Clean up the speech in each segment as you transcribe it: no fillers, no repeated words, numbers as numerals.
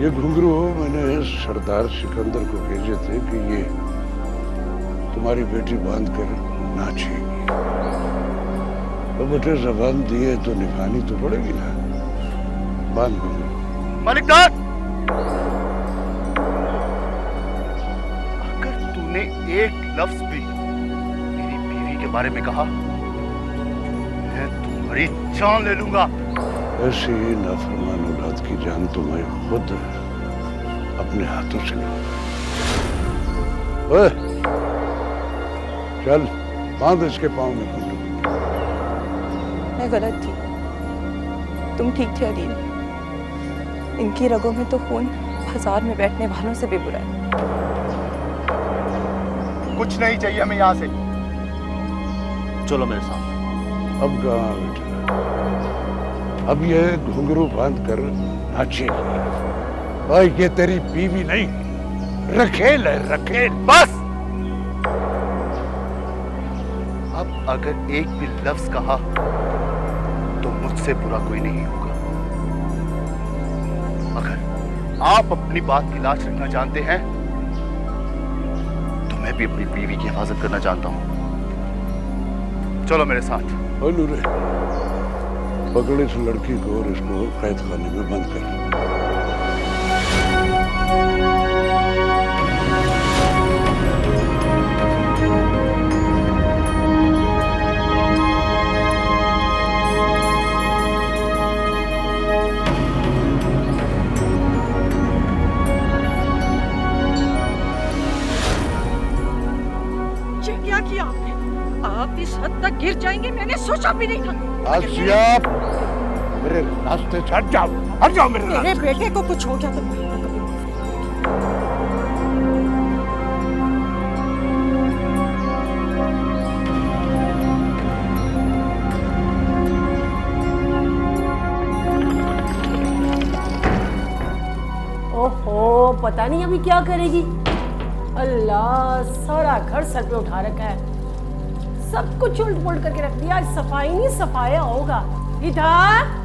ये घुंघरू मैंने सरदार सिकंदर को भेजे थे कि ये तुम्हारी बेटी बांध कर नाचेगी। तो बेटे जबान दिए तो निभानी तो पड़ेगी ना। बांध घुंघरू। मालिकदार, अगर तूने एक लफ्ज भी मेरी बीवी के बारे में कहा, मैं तुम्हारी जान ले लूंगा। ऐसी नाफरमान औलाद की जान तो मैं खुद अपने हाथों से लूं। ओए, चल बांध इसके पांव में घुंघरू। मैं गलत थी, तुम ठीक थे अलीम। इनकी रगों में तो खून बाजार में बैठने वालों से भी बुरा है। कुछ नहीं चाहिए हमें यहाँ से। चलो मेरे साथ। अब कहाँ बेटा, अब ये घुंघरू बांध कर नाचेगी। भाई ये तेरी बीवी नहीं, रखेल है, रखेल। बस, अब अगर एक भी लफ्ज कहा तो मुझसे बुरा कोई नहीं होगा। अगर आप अपनी बात की लाज रखना जानते हैं तो मैं भी अपनी बीवी की हिफाजत करना जानता हूं। चलो मेरे साथ। नूरे, पकड़ इस लड़की को और इसको कैद खाने में बंद कर। ये क्या किया आपने? आप इस हद तक गिर जाएंगे मैंने सोचा भी नहीं था। आसिया, मेरे रास्ते से हट जाओ, हट जाओ मेरे मेरे रास्ते। बेटे को कुछ हो गया तो मैं कभी ओहो, पता नहीं अभी क्या करेगी। अल्लाह, सारा घर सर पे उठा रखा है, सब कुछ उल्ट पुल्ट करके रख दिया। आज सफाई नहीं सफाया होगा। इधर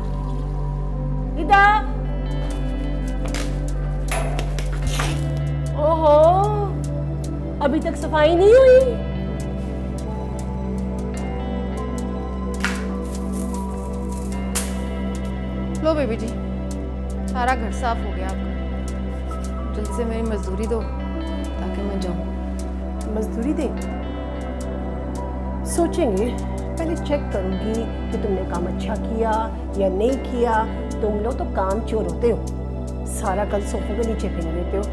इधर, ओहो, अभी तक सफाई नहीं हुई। लो बेबी जी, सारा घर साफ हो गया आपका। जल्दी से मेरी मजदूरी दो ताकि मैं जाऊं। मजदूरी दे, सोचेंगे। पहले चेक करूंगी कि तुमने काम अच्छा किया या नहीं किया। तुम लोग तो काम चोर होते हो, सारा कल सोफे के नीचे फेंक देते हो।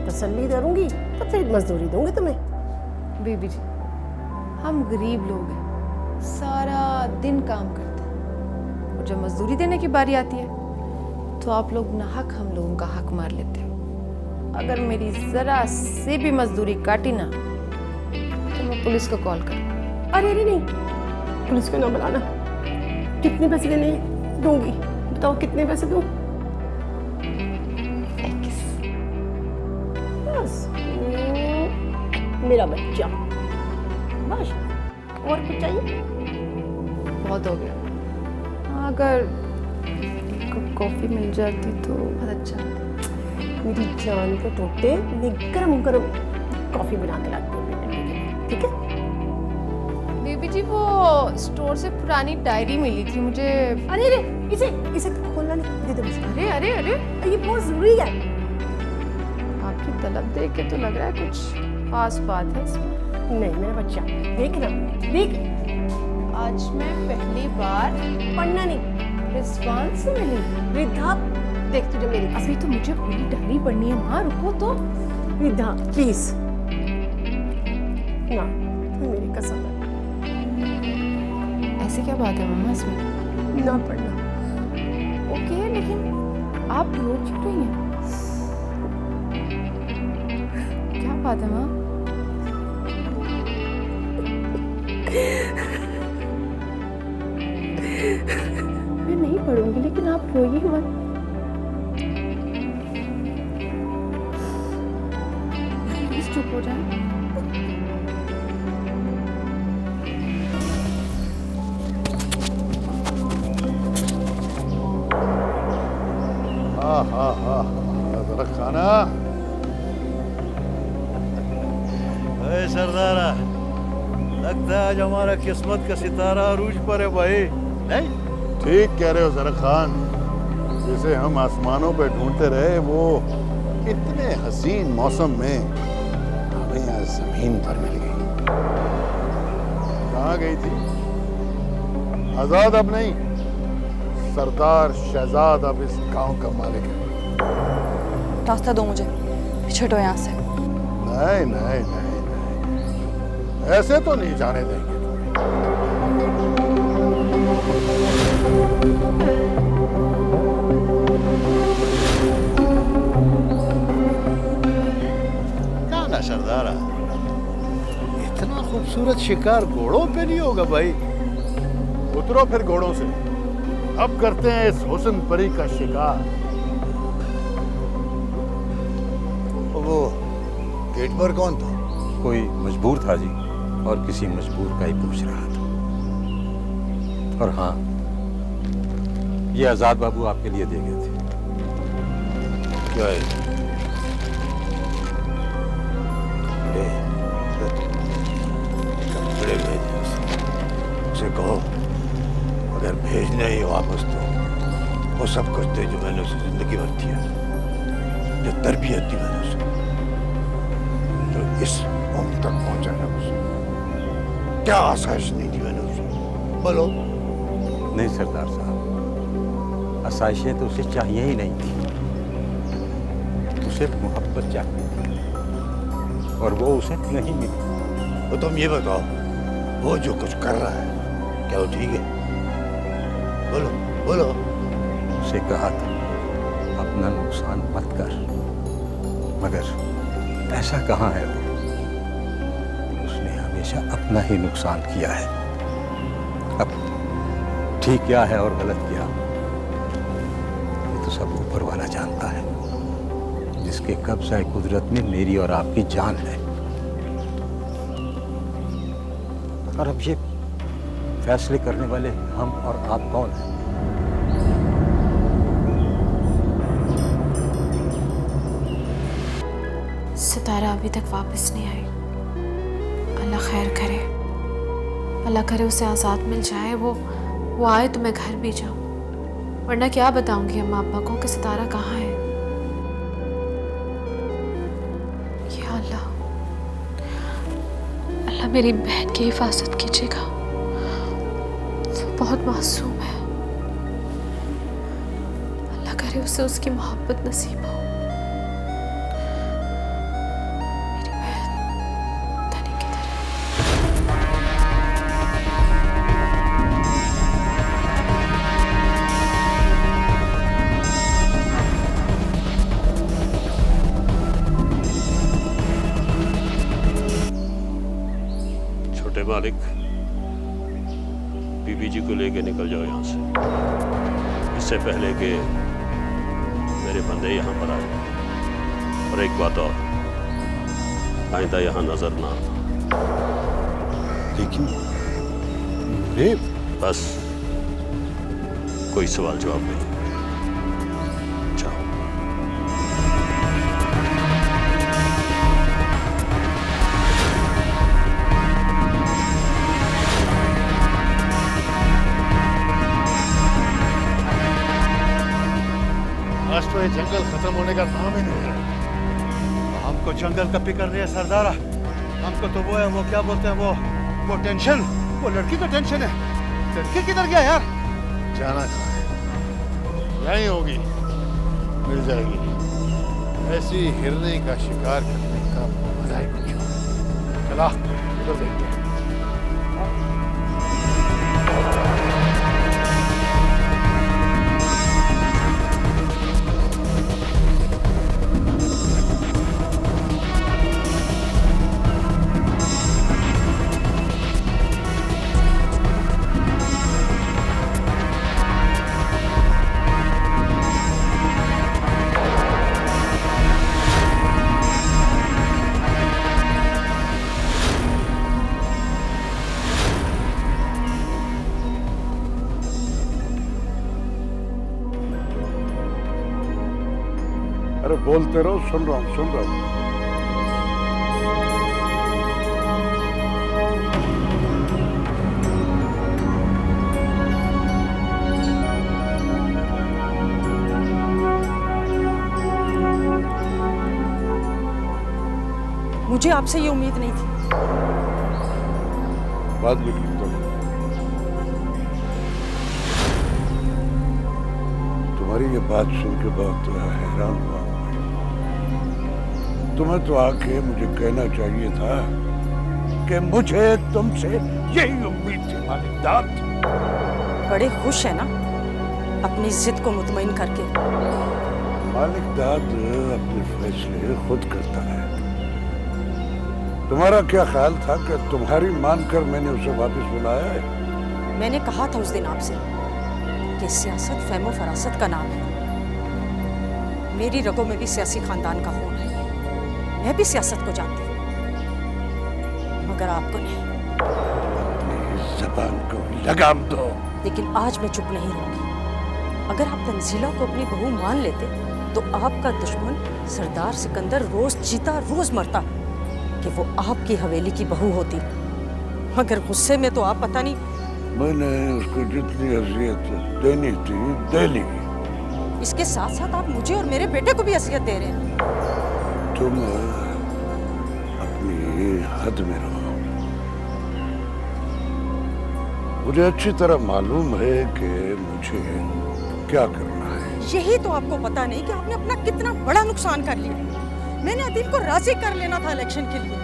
तसल्ली करूंगी तो फिर मजदूरी दूंगी तुम्हें। बेबी जी, हम गरीब लोग हैं, सारा दिन काम करते हैं और जब मजदूरी देने की बारी आती है तो आप लोग नाहक हम लोगों का हक मार लेते हो। अगर मेरी जरा से भी मजदूरी काटी ना तो मैं पुलिस को कॉल करूँ। अरे अरे नहीं, पुलिस को ना बुलाना। कितने पैसे देने दूंगी बताओ, कितने पैसे दूं? बस मेरा बच्चा, बस। और कुछ चाहिए? बहुत हो गया। अगर एक कप कॉफी मिल जाती तो बहुत अच्छा होता। मेरी जान के टोटे, मैं गरम गरम कॉफी बना के लाती हूँ, ठीक है? बेबी जी, वो स्टोर से पुरानी डायरी मिली थी मुझे। अरे अरे, इसे इसे खोलना नहीं, दे दो मुझे। अरे अरे अरे, ये बहुत जरूरी है। आपकी तलब देख के तो लग रहा है कुछ खास बात है इसमें। नहीं मेरा बच्चा, देख ना, देख। आज मैं पहली बार पढ़ना नहीं, रिजवान से मिली। वृद्धा, देख तुझे मेरी अभी तो मुझे पूरी डायरी पढ़नी है माँ, रुको तो। वृद्धा प्लीज ना, मेरी कसम है, ऐसी क्या बात है मम्मा इसमें? ना पढ़ना। ओके, लेकिन आप रो क्यों रही हैं? क्या बात है माँ? मैं नहीं पढ़ूंगी, लेकिन आप रोइए मत। प्लीज चुप हो जाए। जरा खाना। अरे सरदारा, लगता है आज हमारा किस्मत का सितारा अरूज पर है भाई, नहीं? ठीक कह रहे हो जरा खान, जिसे हम आसमानों पे ढूंढते रहे वो इतने हसीन मौसम में हमें यहाँ जमीन पर मिल गई। कहाँ गई थी? आजाद अब नहीं, सरदार शहजाद अब इस गांव का मालिक है। रास्ता दो मुझे, छुटो यहाँ से। नहीं नहीं नहीं नहीं, ऐसे तो नहीं जाने देंगे तुम्हें। ना ना सरदारा, इतना खूबसूरत शिकार घोड़ों पे नहीं होगा भाई। उतरो फिर घोड़ों से, अब करते हैं इस हुस्न परी का शिकार। वो गेट पर कौन था? कोई मजबूर था जी, और किसी मजबूर का ही पूछ रहा था। और हाँ, ये आजाद बाबू आपके लिए दे गए थे। क्या है? कपड़े भेजे उसे कहो, अगर भेजना ही वापस तो वो सब कुछ दे जो मैंने उसे जिंदगी भर दिया, जो तरबियत दी मैंने उसे, तो इस उम्र तक पहुंचाना उसे, क्या आसाइश नहीं दी मैंने उसे, बोलो। नहीं सरदार साहब, आसाइशें तो उसे चाहिए ही नहीं थी। उसे मोहब्बत चाहिए थी, और वो उसे नहीं मिली। तो तुम ये बताओ, वो जो कुछ कर रहा है क्या वो ठीक है? बोलो बोलो। उसे कहा था अपना नुकसान मत कर, मगर ऐसा कहाँ है वो? उसने हमेशा अपना ही नुकसान किया है। अब ठीक क्या है और गलत क्या, ये तो सब ऊपर वाला जानता है, जिसके कब्ज़ा कुदरत में मेरी और आपकी जान है। और अब ये फैसले करने वाले हम और आप कौन हैं? सितारा अभी तक वापस नहीं आई। अल्लाह खैर करे, अल्लाह करे उसे आज़ाद मिल जाए, वो आए तो मैं घर भी जाऊं, वरना क्या बताऊंगी अम्मा अब्बा को कि सितारा कहाँ है। या अल्लाह, अल्लाह मेरी बहन की हिफाजत कीजिएगा, वो बहुत मासूम है। अल्लाह करे उसे उसकी मोहब्बत नसीब हो। मालिक, बीबी जी को लेके निकल जाओ यहाँ से, इससे पहले कि मेरे बंदे यहाँ पर आ जाए। और एक बात और, आइंदा यहाँ नजर ना आना। लेकिन बस कोई सवाल जवाब नहीं। जाओ। आज तो ये जंगल खत्म होने का नाम ही नहीं है। हमको जंगल का फिक्र नहीं है सरदारा, हमको तो वो है, वो क्या बोलते हैं, वो टेंशन, वो लड़की का टेंशन है। लड़की किधर गया यार? जाना कहाँ है? यहीं होगी, मिल जाएगी। ऐसी हिरने का शिकार करने का मजा ही कुछ और। चला उधर देखते हैं। अरे बोलते रहो, सुन रहा हूँ, सुन रहा हूँ। मुझे आपसे ये उम्मीद नहीं थी। बाद में की तो तुम्हारी ये बात सुन के बहुत हैरान हुआ। तुम्हें तो आके मुझे कहना चाहिए था कि मुझे तुमसे यही उम्मीद थी मालिक दाद। बड़े खुश है ना अपनी जिद को मुतमईन करके? मालिक दाद अपने फैसले खुद करता है। तुम्हारा क्या ख्याल था कि तुम्हारी मानकर मैंने उसे वापस बुलाया है? मैंने कहा था उस दिन आपसे कि सियासत फहमो फरासत का नाम है। मेरी रगों में भी सियासी खानदान का खून है। मैं भी सियासत को जानती हूँ, मगर आपको नहीं। अपनी ज़बान को लगाम दो। लेकिन आज मैं चुप नहीं रहूंगी। अगर आप तंजीला को अपनी बहू मान लेते तो आपका दुश्मन सरदार सिकंदर रोज जीता रोज मरता कि वो आपकी हवेली की बहू होती। मगर गुस्से में तो आप पता नहीं। मैंने उसको जितनी अजियत देनी थी दे ली। इसके साथ साथ आप मुझे और मेरे बेटे को भी अजियत दे रहे हैं। तुम अपनी हद में रहो। मुझे अच्छी तरह मालूम है कि मुझे क्या करना है। यही तो आपको पता नहीं कि आपने अपना कितना बड़ा नुकसान कर लिया। मैंने अदील को राजी कर लेना था इलेक्शन के लिए।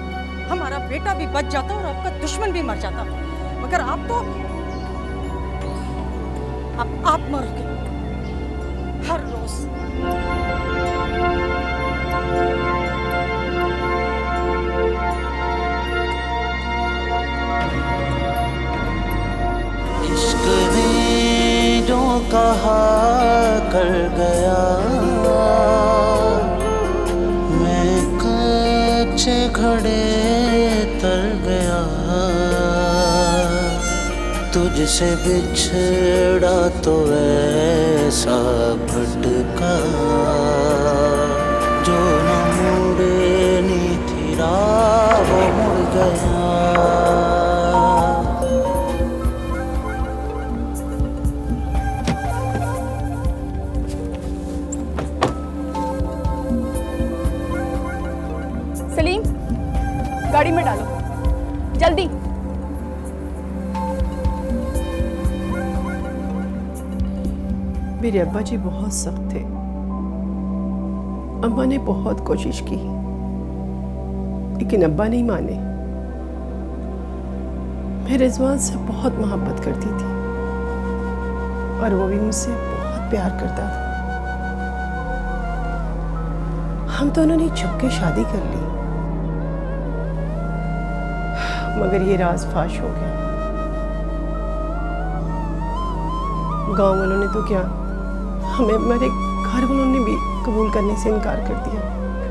हमारा बेटा भी बच जाता और आपका दुश्मन भी मर जाता। मगर आप तो आप मरोगे हर रोज। इश्क ने जो कहा कर गया, मैं कच्चे घड़े तर गया। तुझसे बिछड़ा तो ऐसा भटका, जो न मुड़नी थी राह वो मुड़ गया। सलीम, गाड़ी में डालो जल्दी। मेरे अब्बा जी बहुत सख्त थे। अम्मा ने बहुत कोशिश की लेकिन अब्बा नहीं माने। मैं रिजवान से बहुत मोहब्बत करती थी और वो भी मुझसे बहुत प्यार करता था। हम दोनों ने छुप के शादी कर ली, मगर ये राज फाश हो गया। गांव वालों ने तो क्या, हमें हमारे घर वालों ने भी कबूल करने से इनकार कर दिया।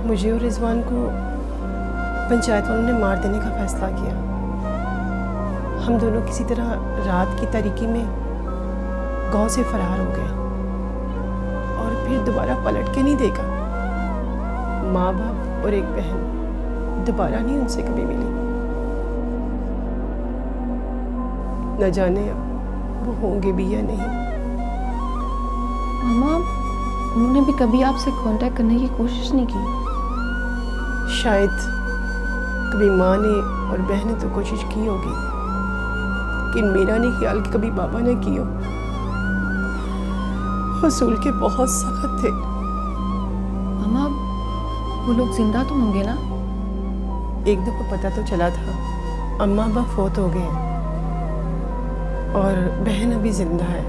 मुझे और रिजवान को पंचायत वालों ने मार देने का फैसला किया। हम दोनों किसी तरह रात की तारीकी में गांव से फरार हो गए और फिर दोबारा पलट के नहीं देखा। माँ बाप और एक बहन दोबारा नहीं उनसे कभी मिली। न जाने अब वो होंगे भी या नहीं। मामा, उन्होंने भी कभी आपसे कांटेक्ट करने की कोशिश नहीं की? शायद कभी माँ ने और बहन ने तो कोशिश की होगी, लेकिन मेरा नहीं ख्याल कि कभी बाबा ने की हो। वसूल के बहुत सख्त थे। मामा, वो लोग जिंदा तो होंगे ना? एक दफा पता तो चला था अम्मा अब्बा फौत हो गए हैं और बहन अभी जिंदा है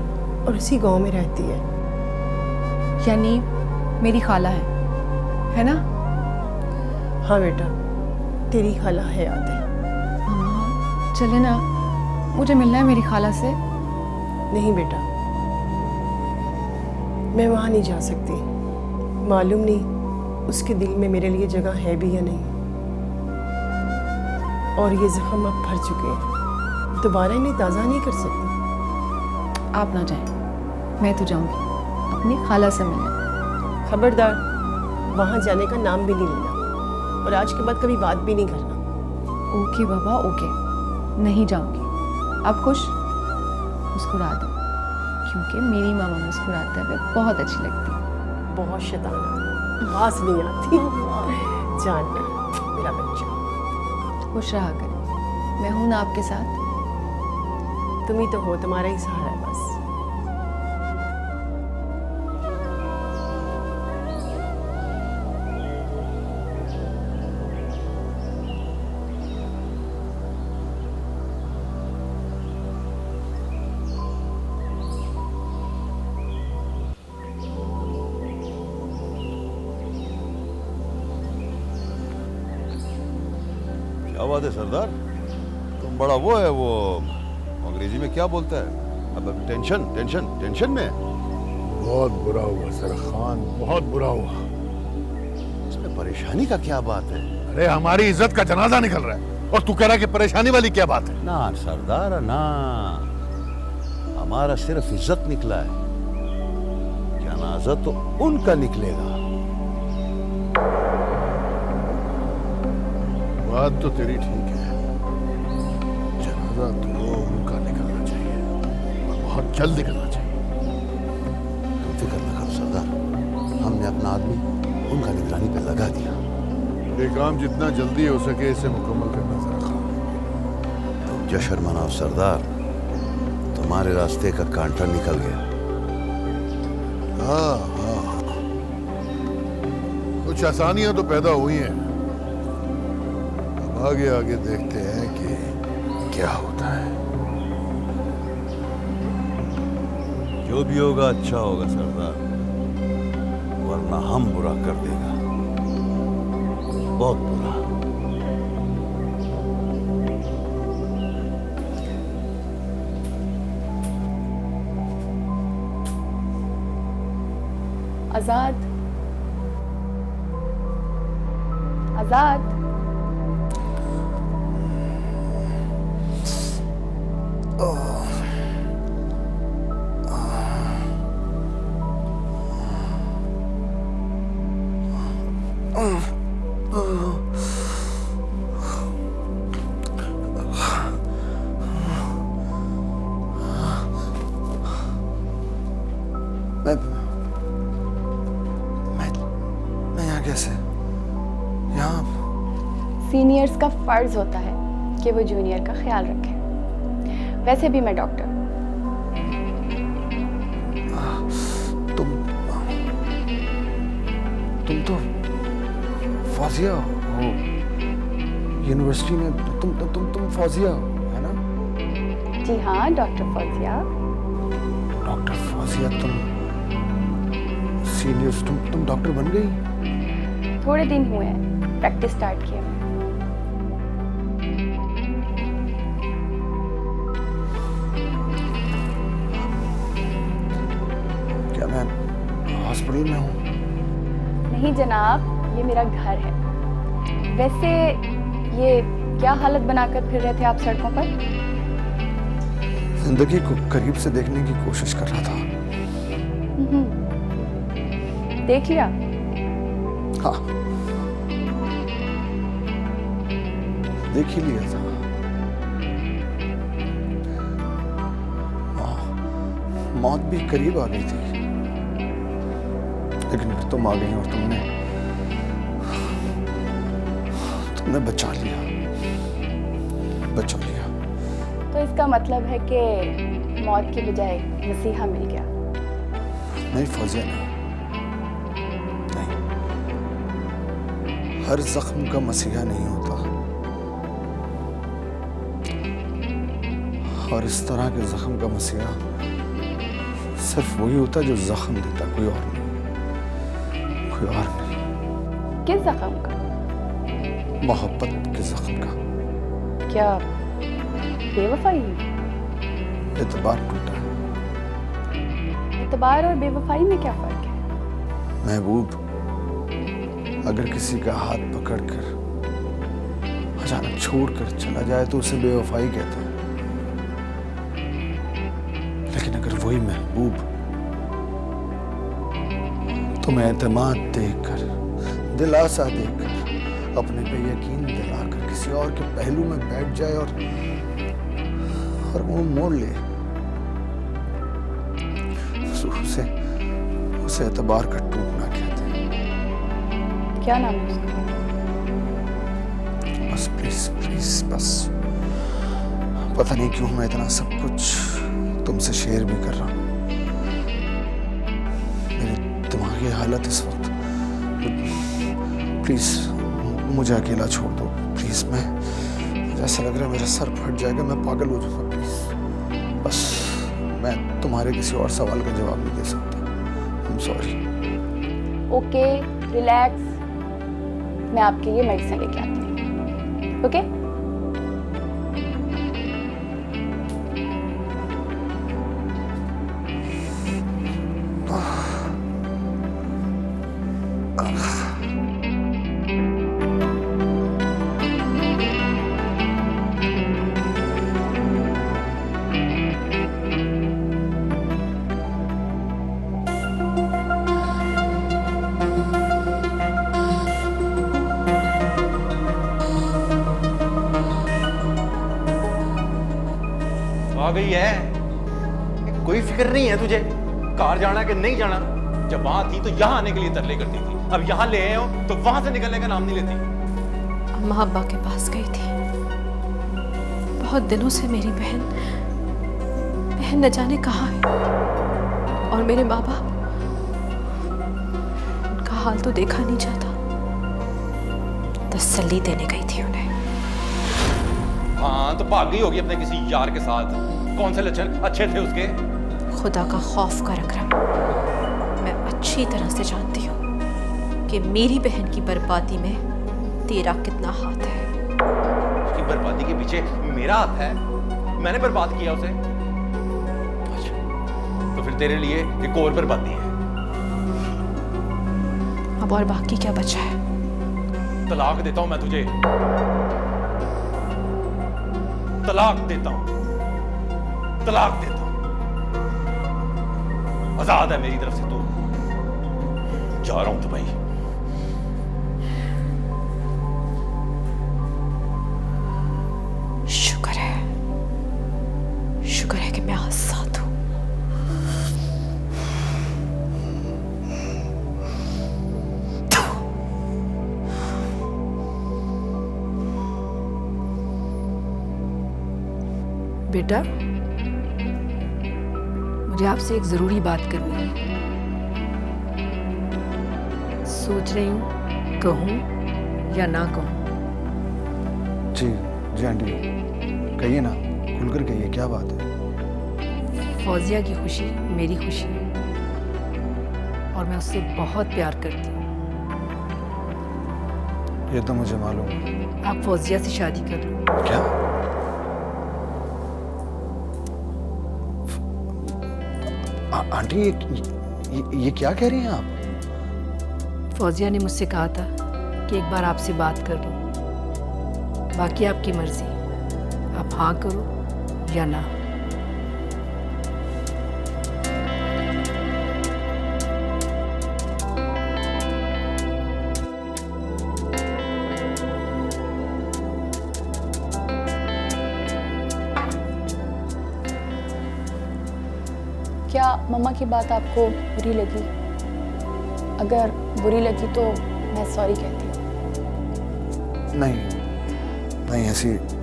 और उसी गांव में रहती है। यानी मेरी खाला है ना? हाँ बेटा, तेरी खाला है, याद है। मामा चले ना, मुझे मिलना है मेरी खाला से। नहीं बेटा, मैं वहाँ नहीं जा सकती। मालूम नहीं उसके दिल में मेरे लिए जगह है भी या नहीं। और ये जख्म अब भर चुके हैं, दोबारा इन्हें ताज़ा नहीं कर सकती। आप ना जाएं, मैं तो जाऊंगी अपनी खाला से मिलने। खबरदार, वहां जाने का नाम भी नहीं लेना और आज के बाद कभी बात भी नहीं करना। ओके बाबा ओके, नहीं जाऊंगी। आप खुश? मुस्कुरा दो, क्योंकि मेरी मामा मुस्कुराते हुए बहुत अच्छी लगती है। बहुत शैतान, आवाज नहीं आती। जान मेरा बच्चा, खुश रहा करें। मैं हूं ना आपके साथ। तुम ही तो हो, तुम्हारा ही सहारा है बस। क्या बात है सरदार, तुम बड़ा वो है, वो अंग्रेजी में क्या बोलता है, अब टेंशन टेंशन टेंशन में। बहुत बुरा हुआ सर खान, बहुत बुरा हुआ। इसमें परेशानी का क्या बात है? अरे हमारी इज्जत का जनाजा निकल रहा है और तू कह रहा है कि परेशानी वाली क्या बात है? ना सरदार ना, हमारा सिर्फ इज्जत निकला है, जनाजा तो उनका निकलेगा। बात तो तेरी ठीक है, जनाजा तो उनका निकलना चाहिए और बहुत जल्द निकलना चाहिए। तुम फिक्र न करो सरदार, हमने अपना आदमी उनका निगरानी पे लगा दिया। ये काम जितना जल्दी हो सके इसे मुकम्मल करना जरा खान। तुम जश्न मनाओ सरदार, तुम्हारे रास्ते का कांटा निकल गया। हाँ हाँ, कुछ आसानियां तो पैदा हुई हैं, अब आगे आगे देखते हैं कि क्या होता है। जो भी होगा अच्छा होगा सरदार, वरना हम बुरा कर देगा, बहुत बुरा। आजाद, आजाद, मैं यहाँ कैसे? यहाँ सीनियर्स का फर्ज होता है कि वो जूनियर का ख्याल रखें। वैसे भी मैं डॉक्टर हूँ। तुम तो फौजिया हो यूनिवर्सिटी में, तुम फौजिया हो, है ना? जी हाँ, डॉक्टर फौजिया। डॉक्टर फौजिया, तुम सीनियर्स, तुम डॉक्टर बन गई? थोड़े दिन हुए हैं, प्रैक्टिस स्टार्ट किया। क्या मैं हॉस्पिटल में हूँ? नहीं जनाब, ये मेरा घर है। वैसे ये क्या हालत बनाकर फिर रहे थे आप सड़कों पर? जिंदगी को करीब से देखने की कोशिश कर रहा था। देख लिया? हाँ, देख ही लिया था। मौत भी करीब आ गई थी, लेकिन फिर तुम आ गई और तुमने बचा लिया। तो इसका मतलब है कि मौत के बजाय मसीहा मिल गया। नहीं फौजिया, नहीं, हर जख्म का मसीहा नहीं होता, और इस तरह के जख्म का मसीहा सिर्फ वही होता जो जख्म देता, कोई और नहीं, कोई और नहीं। किस जख्म का? मोहब्बत के जख्म का। क्या बेवफाई? एतबार टूटा। एतबार और बेवफाई में क्या फर्क है? महबूब अगर किसी का हाथ पकड़कर अचानक छोड़कर चला जाए तो उसे बेवफाई कहते हैं, लेकिन अगर वही महबूब तुम्हें एतमाद देकर दिलासा देकर, अपने पे यकीन दिलाकर किसी और के पहलू में बैठ जाए और वो मोड़ ले, उसे एतबार का टूटना कहते हैं। क्या नाम है उसका? बस प्लीज प्लीज बस, पता नहीं क्यों मैं इतना सब कुछ तुमसे शेयर भी कर रहा हूँ। मेरी दिमागी हालत इस वक्त, प्लीज मुझे अकेला छोड़ दो प्लीज। मुझे ऐसा लग रहा है मेरा सर फट जाएगा, मैं पागल हो जाऊंगा प्लीज। बस मैं तुम्हारे किसी और सवाल का जवाब नहीं दे सकता। I am sorry. Okay, relax, मैं आपके लिए मेडिसिन लेके आती हूँ। ओके? आ गई है, कोई फिक्र नहीं है तुझे कार जाना कि नहीं जाना। जब वहां थी तो यहाँ आने के लिए तरले करती थी, अब यहाँ ले आए हो तो वहां से निकलने का नाम नहीं लेती। अम्मा अब्बा के पास गई थी। बहुत दिनों से मेरी बहन न जाने कहाँ है, और मेरे माँ बाप, उनका हाल तो देखा नहीं जाता। तसल्ली देने गई थी उन्हें। हाँ तो भाग गई होगी अपने किसी यार के साथ। कौन से लक्षण अच्छे थे उसके? खुदा का खौफ कर अकरम, मैं अच्छी तरह से जानती हूँ कि मेरी बहन की बर्बादी में तेरा कितना हाथ है। उसकी बर्बादी के पीछे मेरा हाथ है? मैंने बर्बाद किया उसे? अच्छा, तो फिर तेरे लिए एक और बर्बादी है। अब और बाकी क्या बचा है? तलाक देता हूं मैं तुझे, तलाक देता हूं, तलाक देता हूं। आजाद है मेरी तरफ से तू। जा रहा हूं दुबई। शुक्र है कि मैं आजाद हूं। बेटा, मुझे आपसे एक जरूरी बात करनी है। सोच रही हूँ कहूँ या ना कहूँ। जी आंटी, कहिए ना, खुलकर कहिए, क्या बात है? फौजिया की खुशी मेरी खुशी है, और मैं उससे बहुत प्यार करती हूँ। ये तो मुझे मालूम है। आप फौजिया से शादी कर लो। क्या? आंटी ये क्या कह रही हैं आप? फौजिया ने मुझसे कहा था कि एक बार आपसे बात कर लूं। बाकी आपकी मर्जी, आप हाँ करो या ना। क्या मम्मा की बात आपको बुरी लगी? अगर बुरी लगी तो मैं सॉरी कहती हूँ। नहीं,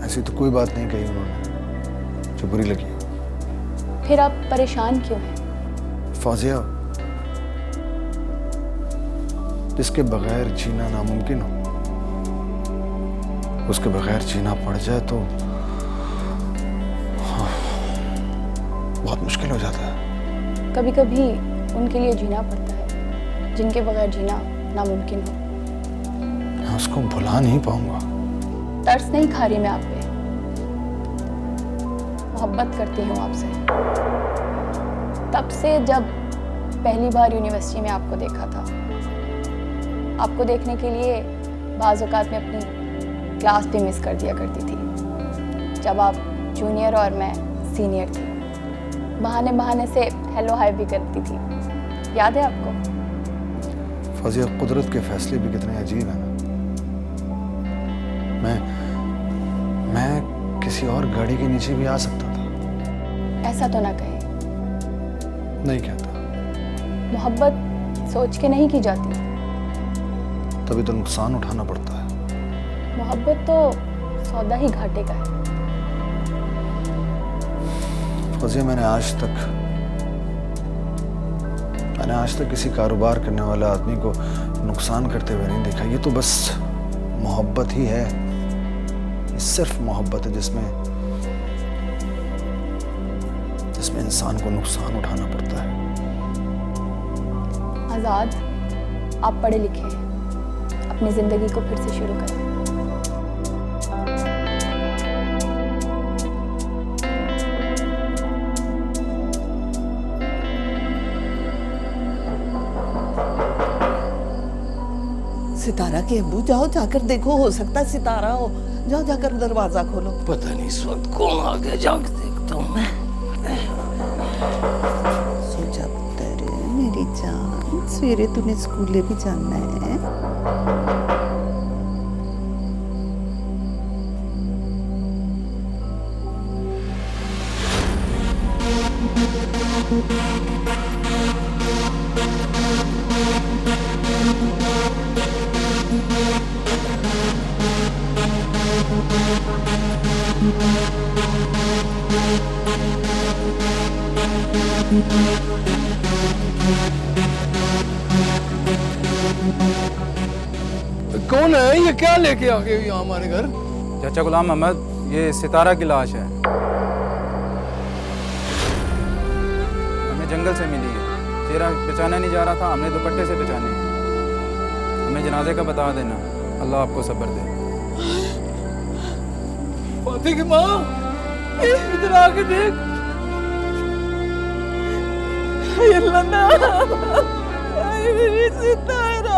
ऐसी तो कोई बात नहीं कही उन्होंने जो बुरी लगी। फिर आप परेशान क्यों हैं? फौजिया, जिसके बगैर जीना नामुमकिन हो, उसके बगैर जीना पड़ जाए तो बहुत मुश्किल हो जाता है। कभी कभी उनके लिए जीना पड़ता है जिनके बगैर जीना नामुमकिन हो। मैं उसको भुला नहीं पाऊंगा। तरस नहीं खा रही मैं आप पे, मोहब्बत करती हूँ आपसे। तब से जब पहली बार यूनिवर्सिटी में आपको देखा था, आपको देखने के लिए बाज़ औक़ात में अपनी क्लास भी मिस कर दिया करती थी। जब आप जूनियर और मैं सीनियर थी, बहाने बहाने से हेलो हाय भी करती थी। याद है आपको? फौजिया, कुदरत के फैसले भी कितने अजीब हैं ना। मैं किसी और गाड़ी के नीचे भी आ सकता था। ऐसा तो ना कहे। नहीं कहता। मोहब्बत सोच के नहीं की जाती, तभी तो नुकसान उठाना पड़ता है। मोहब्बत तो सौदा ही घाटे का है। फौजिया, मैंने आज तक किसी कारोबार करने वाले आदमी को नुकसान करते हुए नहीं देखा। ये तो बस मोहब्बत ही है, ये सिर्फ मोहब्बत है जिसमें इंसान को नुकसान उठाना पड़ता है। आजाद, आप पढ़े लिखे हैं, अपनी जिंदगी को फिर से शुरू करें। सितारा के अब्बू, जाओ जाकर देखो, हो सकता है सितारा हो। जाओ जाकर दरवाजा खोलो। पता नहीं इस वक्त कौन आ गया, जाके देखता हूँ मैं। सोचा पुत्र, मेरी जान, सवेरे तूने स्कूले भी जाना है। कौन है ये? क्या लेके आ गए यहाँ हमारे घर? चाचा गुलाम मोहम्मद, ये सितारा की लाश है, हमें जंगल से मिली है। चेहरा पहचाना नहीं जा रहा था, हमने दुपट्टे से पहचानी है। हमें जनाजे का बता देना, अल्लाह आपको सब्र दे। फातिह की माँ, इधर आके देख। अल्लाह, मेरी सितारा।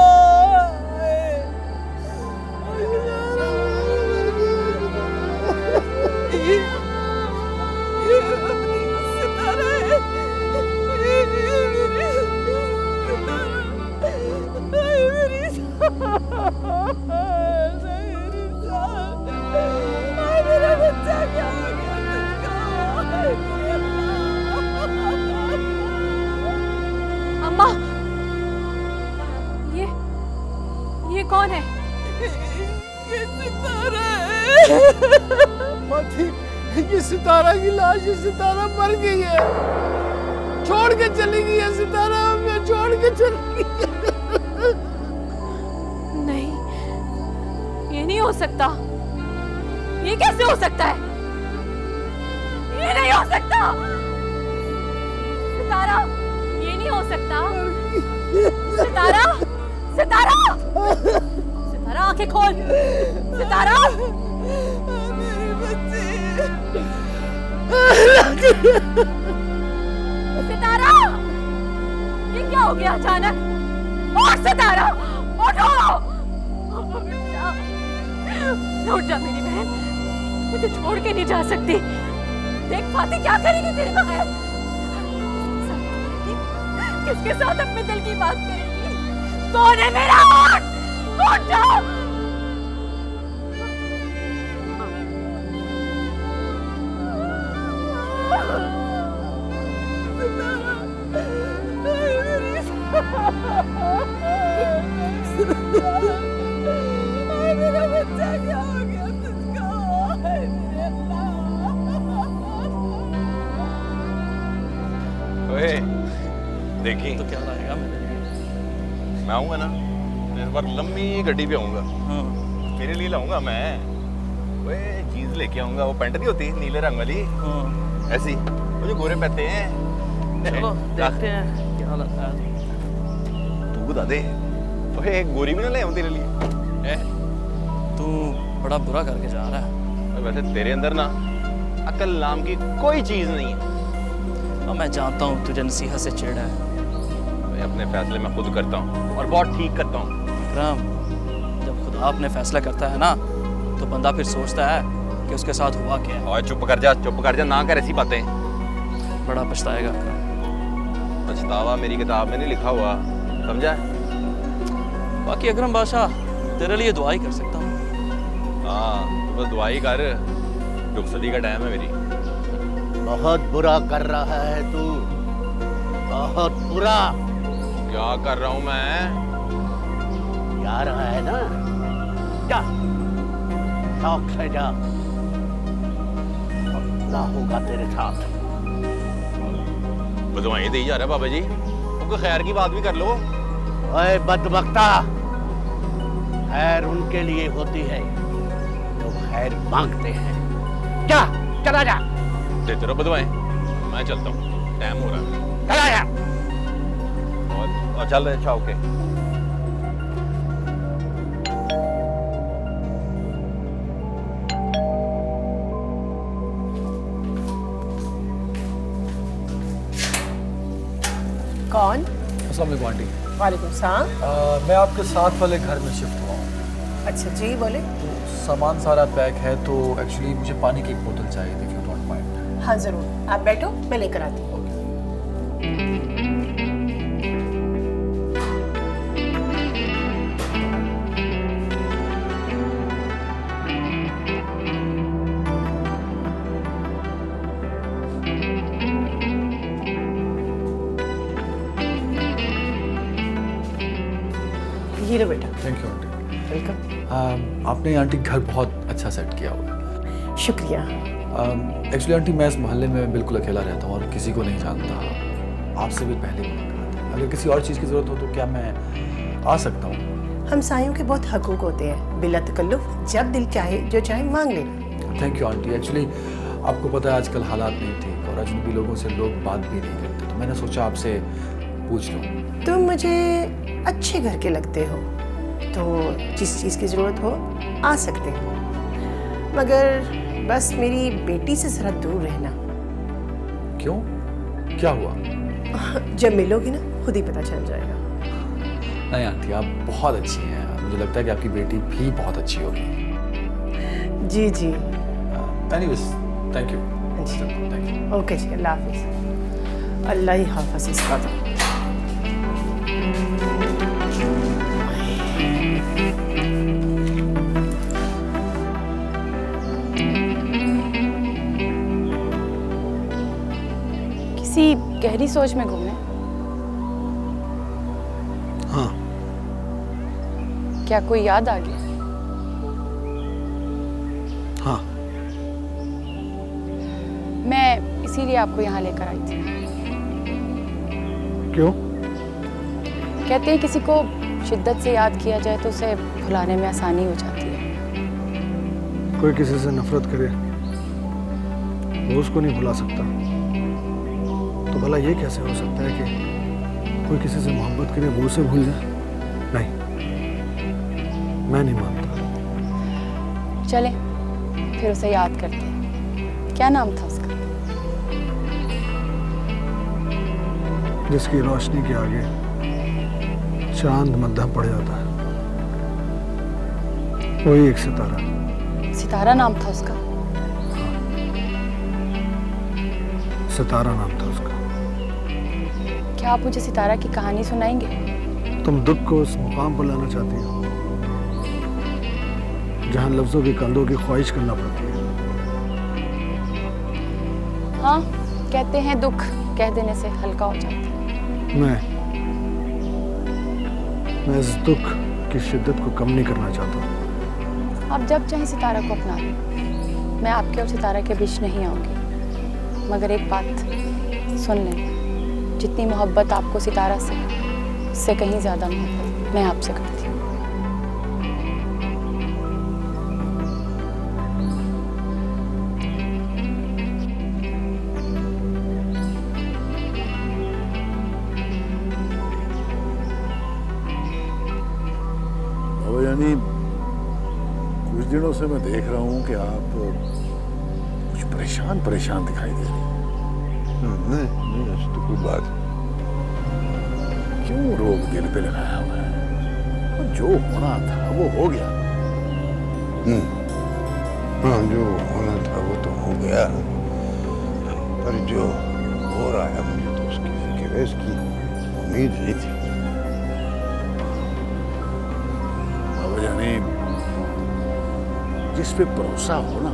अम्मा, ये कौन है? ये सितारा है। ये सितारा की लाश है। सितारा मर गई है, छोड़ के चली गई है। सितारा हमें छोड़ के चली गई। नहीं, ये नहीं हो सकता। ये कैसे हो सकता है? ये नहीं हो सकता। सितारा, ये नहीं हो सकता। सितारा, सितारा, सितारा, आंखें खोल। सितारा, मेरी बच्ची। सितारा, ये क्या हो गया अचानक? और सितारा, उठो। उठ जा मेरी बहन, मुझे छोड़ के नहीं जा सकती। देख फातिह क्या करेगी तेरे बगैर। किसके साथ अपने दिल की बात करेगी? कौन है मेरा? उठ जाओ। मेरा बच्चा क्या हो गया तुझको? ओए, देखी तो क्या लाएगा? मैं आऊंगा ना, इस बार लंबी गड्डी पे आऊंगा। मेरे लिए लाऊंगा मैं। ओए, जीन्स लेके आऊंगा, वो पैंट नहीं होती नीले रंग वाली, ऐसी, वो जो गोरे पहनते हैं। चलो देखते हैं क्या लगता है। तू बता दे। ओए, एक गोरी भी ना ले आऊं तेरे लिए। तू बड़ा बुरा करके जा रहा है। वैसे तेरे अंदर ना अकल नाम की कोई चीज नहीं है। और मैं जानता हूँ तुझे नसीहत से चिढ़ है। मैं अपने फैसले में खुद करता हूँ और बहुत ठीक करता हूँ। विक्रम, जब खुदा अपने फैसला करता है ना, तो बंदा फिर सोचता है कि उसके साथ हुआ क्या है। और चुप कर जा, ना कर ऐसी बातें। बड़ा पछताएगा विक्रम। पछतावा मेरी किताब में नहीं लिखा हुआ, समझा? बाकी अकरम बादशाह तेरे लिए दुआ ही कर सकता हूँ। हाँ तो बस दुआ ही कर, रुखसती का टाइम है मेरी। बहुत बुरा कर रहा है तू, बहुत बुरा। क्या कर रहा हूँ मैं? जा रहा है ना, जा शौक से जा, अल्लाह होगा तेरे साथ। बदवाएं दे जा रहा है बाबा जी, उनको खैर की बात भी कर लो। ओए बदबख्ता, खैर उनके लिए होती है जो खैर मांगते हैं। जा, चला जा। देते रहो बदवाएं, मैं चलता हूँ, टाइम हो रहा है। चला जा। और चल रहे, अच्छा ओके। कौन? अस्सलाम वालेकुम आंटी। वालेकुम सलाम। मैं आपके साथ वाले घर में शिफ्ट हुआ हूँ। अच्छा जी, बोले। तो सामान सारा पैक है, तो एक्चुअली मुझे पानी की एक बोतल चाहिए थी, इफ यू डोंट माइंड। हाँ जरूर, आप बैठो, मैं लेकर आती हूँ। ये लो बेटा। Thank you aunty. वेलकम। आपने आंटी घर बहुत अच्छा सेट किया हुआ है। शुक्रिया। एक्चुअली आंटी मैं इस मोहल्ले में बिल्कुल अकेला रहता हूँ और किसी को नहीं जानता। आपसे भी पहले मुलाकात है। अगर किसी और चीज़ की ज़रूरत हो तो क्या मैं आ सकता हूँ? हमसायों के बहुत हकूक होते हैं, बिला तकल्लुफ, जब दिल चाहे जो चाहे मांग लेना। Thank you aunty. एक्चुअली आपको पता है आजकल हालात नहीं ठीक और अजनबी लोगों से लोग बात भी नहीं करते, तो मैंने सोचा आपसे पूछ लूँ। तुम मुझे अच्छे घर के लगते हो, तो जिस चीज़ की ज़रूरत हो आ सकते हो, मगर बस मेरी बेटी से ज़रा दूर रहना। क्यों? क्या हुआ? जब मिलोगी ना खुद ही पता चल जाएगा। नहीं आंटी, आप बहुत अच्छी हैं। मुझे लगता है कि आपकी बेटी भी बहुत अच्छी होगी। जी जी। Anyways, thank you. Thank you. Okay जी, अल्लाह हाफिज़। अल्लाह ही हाफिज़ इसका तो। किसी गहरी सोच में घूमे? हाँ। क्या कोई याद आ गया? हाँ। मैं इसीलिए आपको यहाँ लेकर आई थी। क्यों? कहते हैं किसी को शिद्दत से याद किया जाए तो उसे भुलाने में आसानी हो जाती है। कोई किसी से नफरत करे वो उसको नहीं भुला सकता, तो भला ये कैसे हो सकता है कि कोई किसी से मोहब्बत करे वो उसे भूल जाए? नहीं, मैं नहीं मानता। चले फिर उसे याद करते हैं। क्या नाम था उसका? जिसकी रोशनी के आगे चांद मध्य पड़ जाता है, वही एक सितारा। सितारा नाम था उसका? सितारा नाम था उसका। क्या आप मुझे सितारा की कहानी सुनाएंगे? तुम दुख को उस मुकाम पर लाना चाहती हो जहां लफ्जों की कंधों की ख्वाहिश करना पड़ती है। हाँ, कहते हैं दुख कह देने से हल्का हो जाता है। मैं इस दुख की शिद्दत को कम नहीं करना चाहता। आप जब चाहे सितारा को अपना लें, मैं आपके और सितारा के बीच नहीं आऊंगी, मगर एक बात सुन लें, जितनी मोहब्बत आपको सितारा से, उससे कहीं ज़्यादा मोहब्बत मैं आपसे करती हूँ। यानी कुछ दिनों से मैं देख रहा हूँ कि आप कुछ परेशान परेशान दिखाई दे रही हैं। नहीं, ऐसी तो कोई बात क्यों रोग दिल पे लगाया हुआ है? और जो होना था वो हो गया। हाँ, जो होना था वो तो हो गया, पर जो हो रहा है मुझे तो उसकी फिक्र है, इसकी उम्मीद नहीं थी। जाने, जिस पे भरोसा हो ना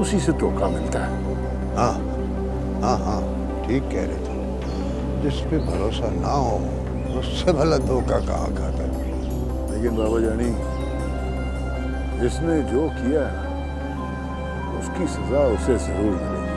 उसी से धोखा मिलता है। हाँ हाँ हाँ, ठीक कह रहे थे। जिस पे भरोसा ना हो उससे भला धोखा कहाँ खाता है। लेकिन बाबा जानी, जिसने जो किया है उसकी सजा उसे जरूर मिलेगी।